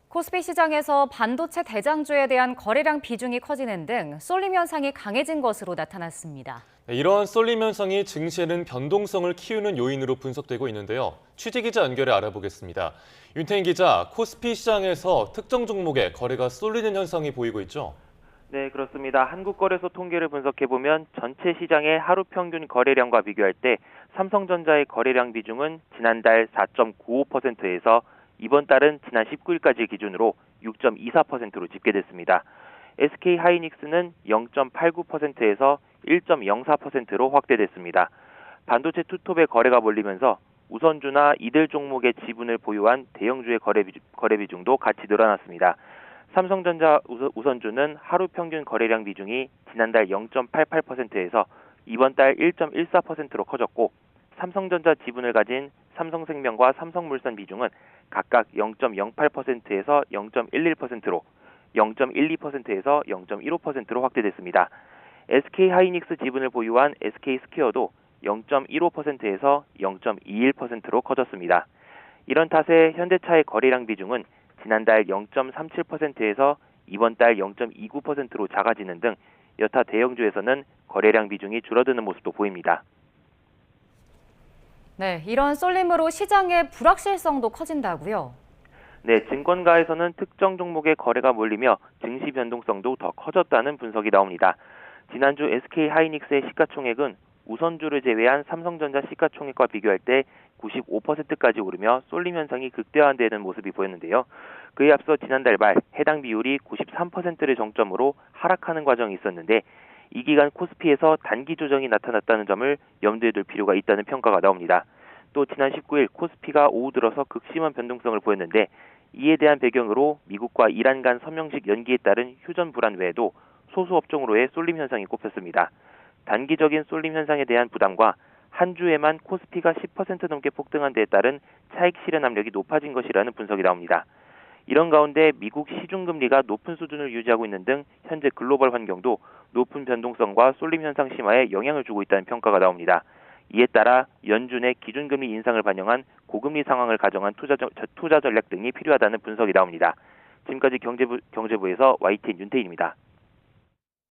코스피 시장에서 반도체 대장주에 대한 거래량 비중이 커지는 등 쏠림 현상이 강해진 것으로 나타났습니다. 이러한 쏠림 현상이 증시에는 변동성을 키우는 요인으로 분석되고 있는데요. 취재 기자 연결해 알아보겠습니다. 윤태인 기자, 코스피 시장에서 특정 종목의 거래가 쏠리는 현상이 보이고 있죠? 네, 그렇습니다. 한국거래소 통계를 분석해보면 전체 시장의 하루 평균 거래량과 비교할 때 삼성전자의 거래량 비중은 지난달 4.95%에서 이번 달은 지난 19일까지 기준으로 6.24%로 집계됐습니다. SK하이닉스는 0.89%에서 1.04%로 확대됐습니다. 반도체 투톱의 거래가 몰리면서 우선주나 이들 종목의 지분을 보유한 대형주의 거래 비중도 같이 늘어났습니다. 삼성전자 우선주는 하루 평균 거래량 비중이 지난달 0.88%에서 이번 달 1.14%로 커졌고, 삼성전자 지분을 가진 삼성생명과 삼성물산 비중은 각각 0.08%에서 0.11%로, 0.12%에서 0.15%로 확대됐습니다. SK하이닉스 지분을 보유한 SK스퀘어도 0.15%에서 0.21%로 커졌습니다. 이런 탓에 현대차의 거래량 비중은 지난달 0.37%에서 이번 달 0.29%로 작아지는 등 여타 대형주에서는 거래량 비중이 줄어드는 모습도 보입니다. 네, 이런 쏠림으로 시장의 불확실성도 커진다고요? 네, 증권가에서는 특정 종목의 거래가 몰리며 증시 변동성도 더 커졌다는 분석이 나옵니다. 지난주 SK하이닉스의 시가총액은 우선주를 제외한 삼성전자 시가총액과 비교할 때 95%까지 오르며 쏠림 현상이 극대화되는 모습이 보였는데요. 그에 앞서 지난달 말 해당 비율이 93%를 정점으로 하락하는 과정이 있었는데, 이 기간 코스피에서 단기 조정이 나타났다는 점을 염두에 둘 필요가 있다는 평가가 나옵니다. 또 지난 19일 코스피가 오후 들어서 극심한 변동성을 보였는데, 이에 대한 배경으로 미국과 이란 간 서명식 연기에 따른 휴전 불안 외에도 소수 업종으로의 쏠림 현상이 꼽혔습니다. 단기적인 쏠림 현상에 대한 부담과 한 주에만 코스피가 10% 넘게 폭등한 데에 따른 차익 실현 압력이 높아진 것이라는 분석이 나옵니다. 이런 가운데 미국 시중금리가 높은 수준을 유지하고 있는 등 현재 글로벌 환경도 높은 변동성과 쏠림 현상 심화에 영향을 주고 있다는 평가가 나옵니다. 이에 따라 연준의 기준금리 인상을 반영한 고금리 상황을 가정한 투자 전략 등이 필요하다는 분석이 나옵니다. 지금까지 경제부에서 YTN 윤태인입니다.